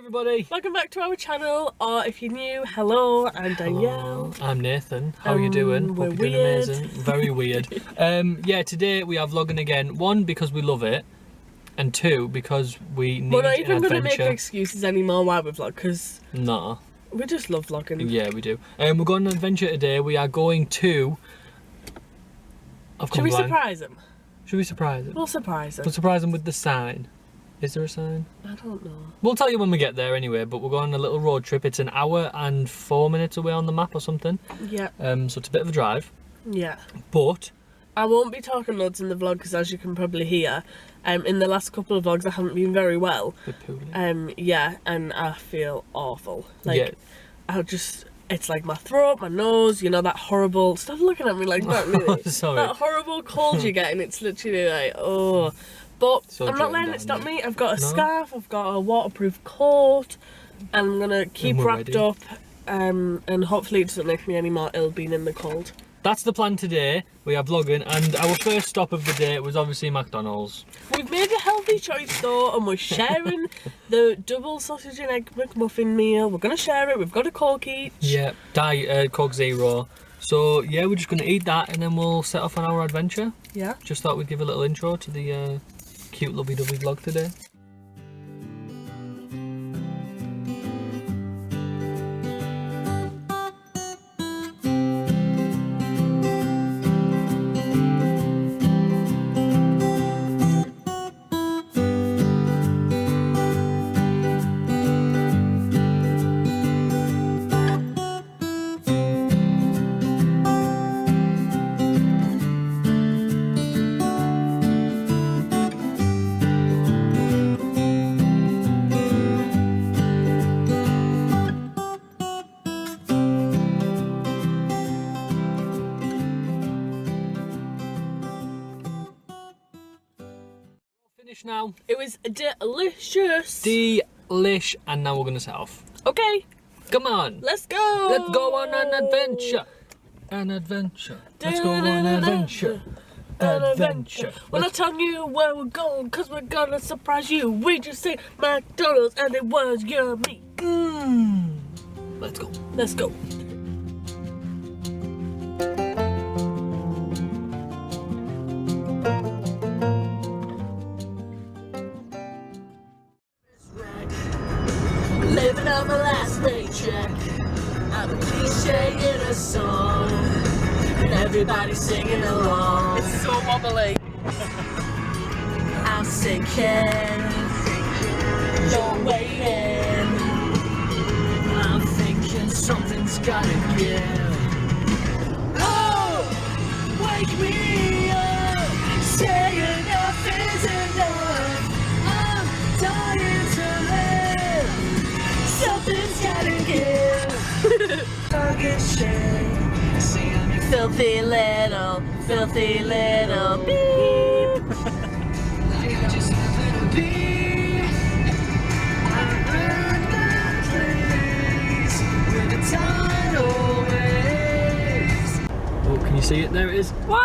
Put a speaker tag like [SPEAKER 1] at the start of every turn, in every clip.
[SPEAKER 1] everybody!
[SPEAKER 2] Welcome back to our channel, or if you're new, hello, I'm Danielle.
[SPEAKER 1] Hello, I'm Nathan. How are you doing?
[SPEAKER 2] We're
[SPEAKER 1] Hope you're doing
[SPEAKER 2] weird.
[SPEAKER 1] amazing. Very weird. Yeah, today we are vlogging again. One, because we love it, and two, because we need
[SPEAKER 2] We're not
[SPEAKER 1] an
[SPEAKER 2] even going to make
[SPEAKER 1] adventure.
[SPEAKER 2] excuses anymore while we vlog, because
[SPEAKER 1] Nah.
[SPEAKER 2] we just love vlogging.
[SPEAKER 1] Yeah, we do. We're going on an adventure today. We are going to...
[SPEAKER 2] Should we surprise him?
[SPEAKER 1] Should we surprise him?
[SPEAKER 2] We'll surprise him.
[SPEAKER 1] We'll surprise him with the sign. Is there a sign?
[SPEAKER 2] I don't know.
[SPEAKER 1] We'll tell you when we get there anyway, but we're going on a little road trip. It's an hour and 4 minutes away on the map or something.
[SPEAKER 2] Yeah.
[SPEAKER 1] So it's a bit of a drive.
[SPEAKER 2] Yeah.
[SPEAKER 1] But...
[SPEAKER 2] I won't be talking loads in the vlog, because as you can probably hear, in the last couple of vlogs I haven't been very well. Yeah, and I feel awful. Like,
[SPEAKER 1] yeah.
[SPEAKER 2] It's like my throat, my nose, you know, that horrible... Stop looking at me like that, really.
[SPEAKER 1] Sorry.
[SPEAKER 2] That horrible cold you get, and it's literally like, oh... But
[SPEAKER 1] So
[SPEAKER 2] I'm not letting
[SPEAKER 1] down,
[SPEAKER 2] it stop
[SPEAKER 1] yeah.
[SPEAKER 2] me. I've got a
[SPEAKER 1] No?
[SPEAKER 2] scarf, I've got a waterproof coat, and I'm gonna keep
[SPEAKER 1] we're
[SPEAKER 2] wrapped
[SPEAKER 1] ready.
[SPEAKER 2] up, and hopefully it doesn't make me any more ill being in the cold.
[SPEAKER 1] That's the plan today. We are vlogging, and our first stop of the day was obviously McDonald's.
[SPEAKER 2] We've made a healthy choice though, and we're sharing the double sausage and egg McMuffin meal. We're gonna share it. We've got a Coke each.
[SPEAKER 1] Yeah, Coke Zero. So yeah, we're just gonna eat that, and then we'll set off on our adventure.
[SPEAKER 2] Yeah.
[SPEAKER 1] Just thought we'd give a little intro to the cute lovey-dovey vlog today. Finished now.
[SPEAKER 2] It was delicious.
[SPEAKER 1] Delish, and now we're gonna set off.
[SPEAKER 2] Okay,
[SPEAKER 1] Come on.
[SPEAKER 2] let's go.
[SPEAKER 1] Let's go on an adventure. An adventure. Let's go on an adventure. Adventure.
[SPEAKER 2] We're not telling you where we're going, cause we're gonna surprise you. We just say McDonald's and it was yummy.
[SPEAKER 1] Let's go.
[SPEAKER 2] Let's go. Living on my last paycheck, I'm a cliche in a song, and everybody's singing along. It's so wobbly. I'm sinking, you're waiting. I'm thinking something's gotta give. Oh, wake me up, say enough is enough. I'm dying to live. Something's gotta give. Talking shit. Filthy little beep.
[SPEAKER 1] Like I just happened to be. I heard that place with the tidal waves. Oh, can you see it? There it is.
[SPEAKER 2] Wow!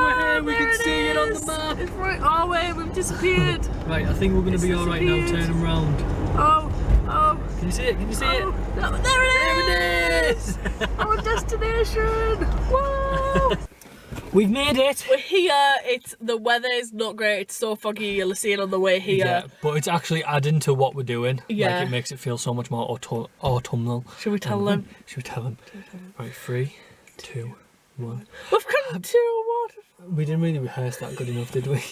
[SPEAKER 1] Where we
[SPEAKER 2] there
[SPEAKER 1] can see it on the
[SPEAKER 2] is.
[SPEAKER 1] map.
[SPEAKER 2] It's right our way. We've disappeared.
[SPEAKER 1] Right, I think we're going to be alright now.
[SPEAKER 2] disappeared.
[SPEAKER 1] Turn round.
[SPEAKER 2] Oh.
[SPEAKER 1] Can you see it? Can you see it?
[SPEAKER 2] No, there it is. Our destination. Whoa!
[SPEAKER 1] We've made it.
[SPEAKER 2] We're here. The weather is not great. It's so foggy. You'll see it on the way here.
[SPEAKER 1] Yeah, but it's actually adding to what we're doing.
[SPEAKER 2] Yeah.
[SPEAKER 1] Like, it makes it feel so much more autumnal.
[SPEAKER 2] Should we tell them?
[SPEAKER 1] Should we tell them? Right, 3, 2, 1.
[SPEAKER 2] We've come to a waterfall.
[SPEAKER 1] We didn't really rehearse that good enough, did we?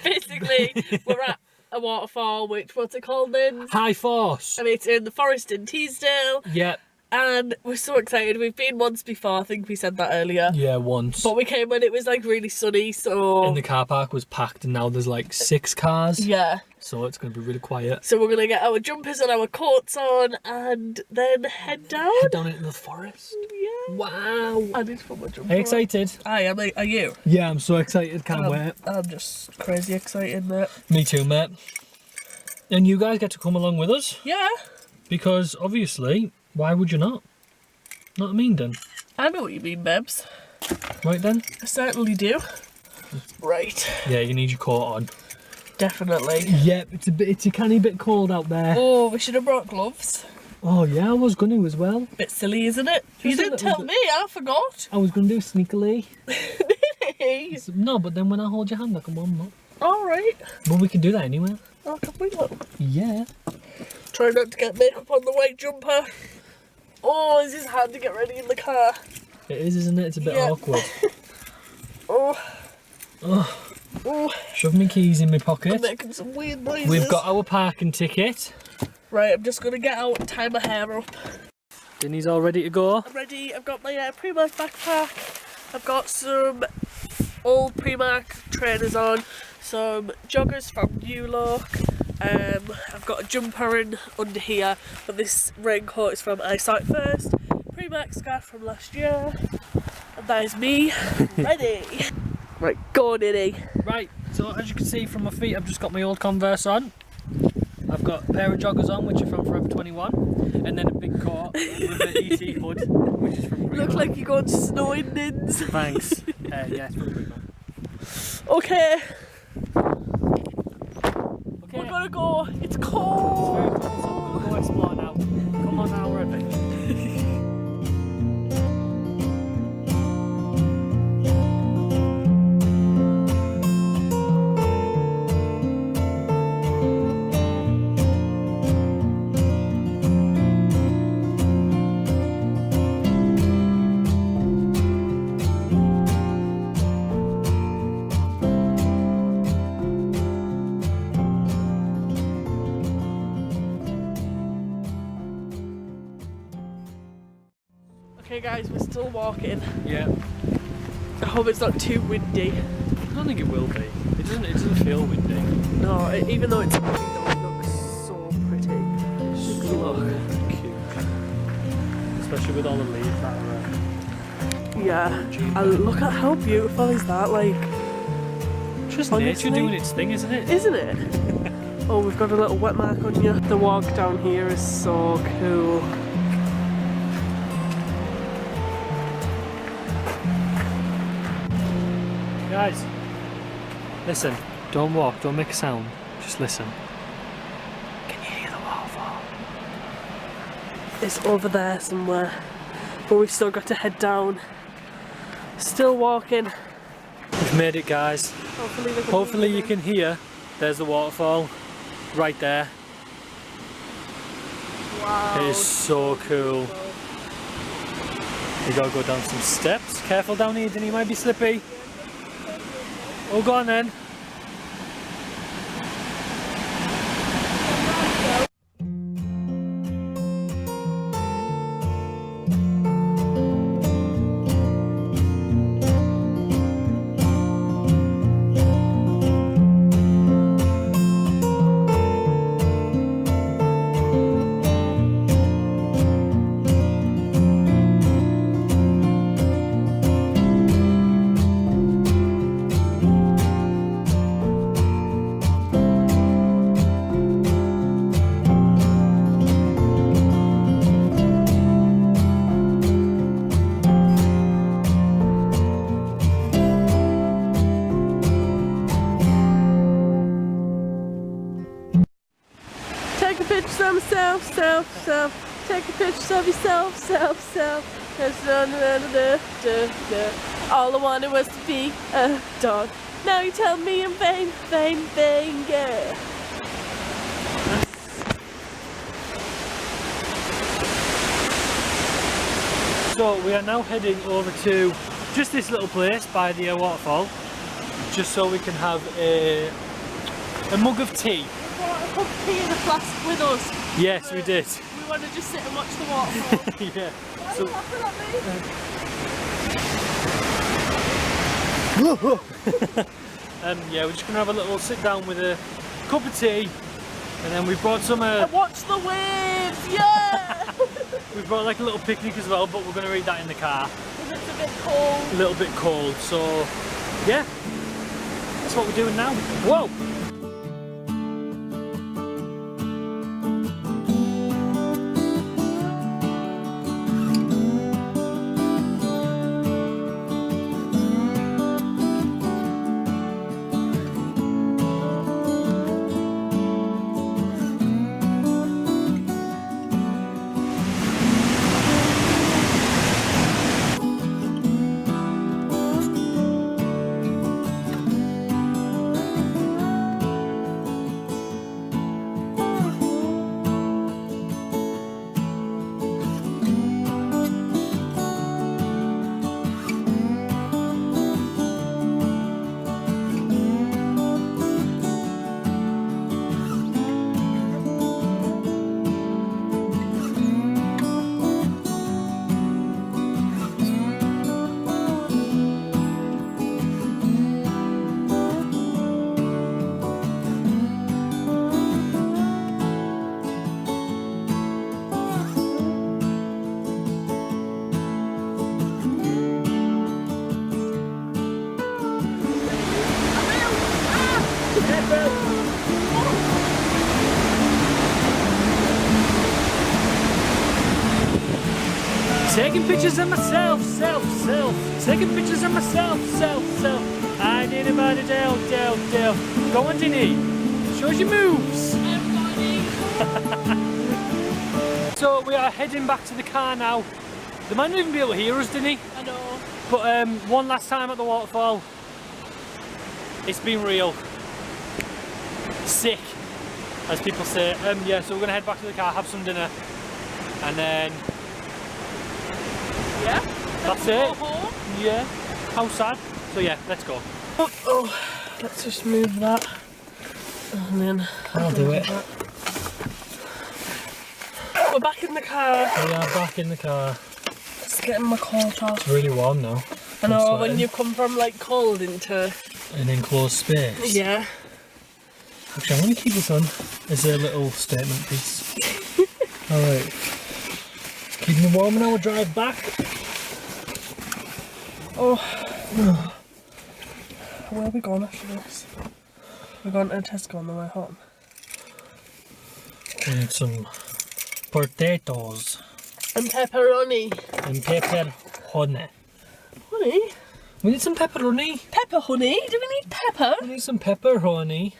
[SPEAKER 2] Basically, we're at a waterfall, what's it called then?
[SPEAKER 1] High Force.
[SPEAKER 2] And it's in the Forest-in-Teesdale.
[SPEAKER 1] Yeah.
[SPEAKER 2] And we're so excited. We've been once before, I think we said that earlier.
[SPEAKER 1] Yeah, once.
[SPEAKER 2] But we came when it was like really sunny, so...
[SPEAKER 1] And the car park was packed, and now there's like 6 cars.
[SPEAKER 2] Yeah.
[SPEAKER 1] So it's going to be really quiet.
[SPEAKER 2] So we're going to get our jumpers and our coats on and then head down.
[SPEAKER 1] Head down into the forest.
[SPEAKER 2] Yeah.
[SPEAKER 1] Wow.
[SPEAKER 2] I need to put my jumper
[SPEAKER 1] Are you excited?
[SPEAKER 2] I am. Are you?
[SPEAKER 1] Yeah, I'm so excited. Can't wait.
[SPEAKER 2] I'm just crazy excited, mate.
[SPEAKER 1] Me too, mate. And you guys get to come along with us.
[SPEAKER 2] Yeah.
[SPEAKER 1] Because obviously, why would you not? Not mean then.
[SPEAKER 2] I know what you mean, Bebs.
[SPEAKER 1] Right then?
[SPEAKER 2] I certainly do. Right.
[SPEAKER 1] Yeah, you need your coat on.
[SPEAKER 2] Definitely.
[SPEAKER 3] Yep, it's a canny bit cold out there.
[SPEAKER 2] Oh, we should have brought gloves.
[SPEAKER 3] Oh yeah, I was gonna as well.
[SPEAKER 2] Bit silly, isn't it? You
[SPEAKER 3] Just a
[SPEAKER 2] didn't
[SPEAKER 3] little
[SPEAKER 2] tell
[SPEAKER 3] bit.
[SPEAKER 2] me, I forgot.
[SPEAKER 3] I was gonna do sneakily.
[SPEAKER 2] Hey.
[SPEAKER 3] No, but then when I hold your hand, I can warm up.
[SPEAKER 2] Alright.
[SPEAKER 3] But we can do that anyway.
[SPEAKER 2] Oh, can we look?
[SPEAKER 3] Yeah.
[SPEAKER 2] Try not to get makeup on the white jumper. Oh, this is hard to get ready in the car.
[SPEAKER 3] It is, isn't it? It's a bit
[SPEAKER 2] Yeah.
[SPEAKER 3] awkward.
[SPEAKER 2] Oh.
[SPEAKER 3] Oh,
[SPEAKER 2] Oh.
[SPEAKER 3] shove my keys in my
[SPEAKER 2] I'm
[SPEAKER 3] pocket.
[SPEAKER 2] making some weird noises.
[SPEAKER 3] We've got our parking ticket.
[SPEAKER 2] Right, I'm just gonna get out and tie my hair up.
[SPEAKER 3] Denny's all ready to go.
[SPEAKER 2] I'm ready. I've got my Primark backpack. I've got some old Primark trainers on. Some joggers from New Look. I've got a jumper in under here, but this raincoat is from I Saw It First. Primark scarf from last year. And that is me, ready. Right, go on, Niddy.
[SPEAKER 3] Right, so as you can see from my feet, I've just got my old Converse on. I've got a pair of joggers on, which are from Forever 21, and then a big coat with an ET hood, which is from Primark.
[SPEAKER 2] Looks like you're going snowing, Nins.
[SPEAKER 3] Thanks. Yeah, it's from Primark.
[SPEAKER 2] Okay,
[SPEAKER 3] Okay.
[SPEAKER 2] we're gonna go. It's cold.
[SPEAKER 3] It's very cold, so we're gonna go explore now. Come on now, we're adventure.
[SPEAKER 2] Okay, guys, we're still walking.
[SPEAKER 3] Yeah.
[SPEAKER 2] I hope it's not too windy.
[SPEAKER 3] I don't think it will be. It doesn't feel windy.
[SPEAKER 2] No, even though it's windy, though, it looks so pretty.
[SPEAKER 3] So cute. Especially with all the leaves that are
[SPEAKER 2] Yeah, and look at how beautiful is that, like,
[SPEAKER 3] just
[SPEAKER 2] honestly,
[SPEAKER 3] nature doing its thing, isn't it?
[SPEAKER 2] isn't it? Oh, we've got a little wet mark on you. The walk down here is so cool.
[SPEAKER 3] Guys, listen. Don't walk. Don't make a sound. Just listen. Can you hear the waterfall?
[SPEAKER 2] It's over there somewhere, but we've still got to head down. Still walking.
[SPEAKER 3] We've made it, guys. Hopefully you can hear. There's the waterfall, right there.
[SPEAKER 2] Wow.
[SPEAKER 3] It is so cool. You gotta go down some steps. Careful down here, Denny, you might be slippy. Oh, go on then.
[SPEAKER 2] Take a picture of myself, self. Take a picture of yourself, self. All I wanted was to be a dog. Now you tell me I'm vain, yeah.
[SPEAKER 3] So we are now heading over to just this little place by the waterfall, just so we can have a mug of tea.
[SPEAKER 2] Brought a cup of tea in a flask with us.
[SPEAKER 3] Yes, we did.
[SPEAKER 2] We want to just sit and watch the waterfall.
[SPEAKER 3] Yeah.
[SPEAKER 2] Why
[SPEAKER 3] So-
[SPEAKER 2] are you laughing at me?
[SPEAKER 3] Yeah, we're just gonna have a little sit down with a cup of tea, and then we brought some.
[SPEAKER 2] And watch the waves, yeah!
[SPEAKER 3] We brought like a little picnic as well, but we're gonna eat that in the car.
[SPEAKER 2] Because it's a bit cold.
[SPEAKER 3] A little bit cold, so yeah, that's what we're doing now. Whoa! Taking pictures of myself, self. Taking pictures of myself, self. I need about it, Dale. Go on, Dinny. Show us your moves. So we are heading back to the car now. They might not even be able to hear us, Dinny.
[SPEAKER 2] I know.
[SPEAKER 3] But one last time at the waterfall. It's been real. Sick, as people say. Yeah, so we're gonna head back to the car, have some dinner, and then
[SPEAKER 2] Yeah?
[SPEAKER 3] that's
[SPEAKER 2] Go
[SPEAKER 3] it.
[SPEAKER 2] home?
[SPEAKER 3] Yeah. How sad. So yeah, let's go.
[SPEAKER 2] Oh, let's just move that. And then
[SPEAKER 3] I'll do it.
[SPEAKER 2] We're back in the car.
[SPEAKER 3] We are back in the car.
[SPEAKER 2] Just getting my coat off.
[SPEAKER 3] It's really warm now.
[SPEAKER 2] I know,
[SPEAKER 3] I'm
[SPEAKER 2] when
[SPEAKER 3] sweating.
[SPEAKER 2] you come from like cold into...
[SPEAKER 3] An enclosed space.
[SPEAKER 2] Yeah.
[SPEAKER 3] Actually, I'm going to keep this on as a little statement piece. Alright. Keeping me warm on our drive back.
[SPEAKER 2] Oh. Where are we going after this? We're going to Tesco on the way home.
[SPEAKER 3] We need some potatoes
[SPEAKER 2] And pepperoni.
[SPEAKER 3] and pepperoni.
[SPEAKER 2] Honey?
[SPEAKER 3] We need some pepperoni.
[SPEAKER 2] Pepper, honey? Do we need pepper?
[SPEAKER 3] We need some pepperoni.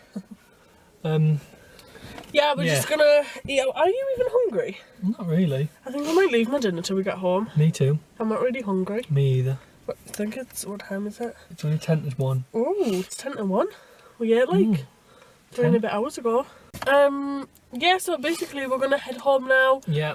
[SPEAKER 2] Yeah, we're
[SPEAKER 3] Yeah.
[SPEAKER 2] just gonna eat out. Are you even hungry?
[SPEAKER 3] Not really.
[SPEAKER 2] I think I might leave my dinner till we get home.
[SPEAKER 3] Me too.
[SPEAKER 2] I'm not really hungry.
[SPEAKER 3] Me either.
[SPEAKER 2] But I think it's... What time is it?
[SPEAKER 3] It's only 10 to 1.
[SPEAKER 2] Oh, it's 10 to 1. We ate like 3 and a bit hours ago. Yeah, so basically we're gonna head home now.
[SPEAKER 3] Yeah.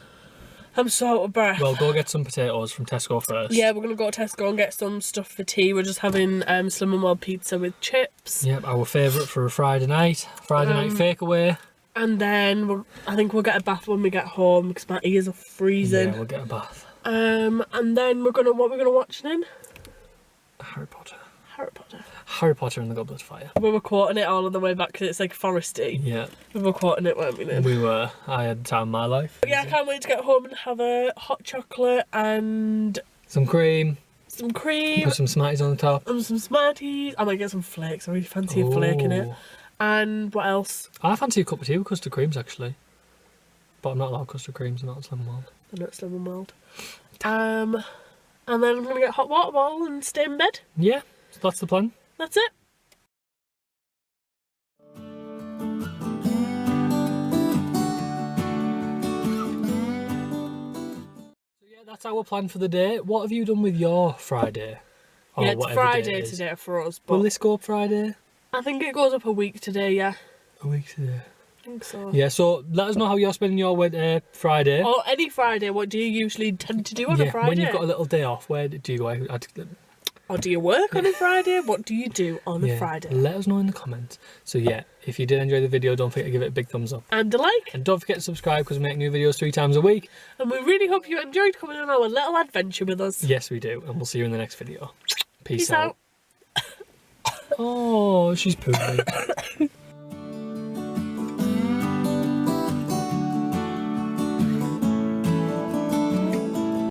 [SPEAKER 2] I'm so out of breath.
[SPEAKER 3] Well, go get some potatoes from Tesco first.
[SPEAKER 2] Yeah, we're gonna go to Tesco and get some stuff for tea. We're just having Slim and Wild pizza with chips.
[SPEAKER 3] Yep, our favourite for a Friday night. Friday night takeaway.
[SPEAKER 2] And then I think we'll get a bath when we get home because my ears are freezing.
[SPEAKER 3] Yeah, we'll get a bath.
[SPEAKER 2] And then what we're gonna watch then?
[SPEAKER 3] Harry Potter.
[SPEAKER 2] Harry Potter.
[SPEAKER 3] Harry Potter and the Goblet of Fire.
[SPEAKER 2] We were quoting it all on the way back because it's like foresty.
[SPEAKER 3] Yeah,
[SPEAKER 2] We were quoting it, weren't we, then?
[SPEAKER 3] we were. I had the time of my life.
[SPEAKER 2] But yeah, I can't wait to get home and have a hot chocolate and
[SPEAKER 3] Some cream.
[SPEAKER 2] some cream
[SPEAKER 3] Put some Smarties on the top.
[SPEAKER 2] and some Smarties. I might get some flakes. I really fancy a flake in it.
[SPEAKER 3] Oh.
[SPEAKER 2] And what else?
[SPEAKER 3] I fancy a cup of tea with custard creams actually. But I'm not allowed custard creams, I'm not Slim World.
[SPEAKER 2] I know it's Slim and Wild. And then I'm gonna get a hot water bottle and stay in bed.
[SPEAKER 3] Yeah, so that's the plan.
[SPEAKER 2] That's it.
[SPEAKER 3] So yeah, that's our plan for the day. What have you done with your Friday? Or
[SPEAKER 2] Yeah, it's
[SPEAKER 3] whatever day
[SPEAKER 2] Friday
[SPEAKER 3] it is?
[SPEAKER 2] today for us, but
[SPEAKER 3] Will this go up Friday?
[SPEAKER 2] I think it goes up a week today, yeah.
[SPEAKER 3] A week today.
[SPEAKER 2] I think so.
[SPEAKER 3] Yeah, so let us know how you're spending your Friday.
[SPEAKER 2] Or any Friday, what do you usually tend to do on a Friday?
[SPEAKER 3] when you've got a little day off, where do you go?
[SPEAKER 2] Or do you work on a Friday? What do you do on a Friday?
[SPEAKER 3] Let us know in the comments. So yeah, if you did enjoy the video, don't forget to give it a big thumbs up.
[SPEAKER 2] And a like.
[SPEAKER 3] And don't forget to subscribe because we make new videos 3 times a week.
[SPEAKER 2] And we really hope you enjoyed coming on our little adventure with us.
[SPEAKER 3] Yes, we do. And we'll see you in the next video. Peace
[SPEAKER 2] Peace out.
[SPEAKER 3] Oh, she's pooping.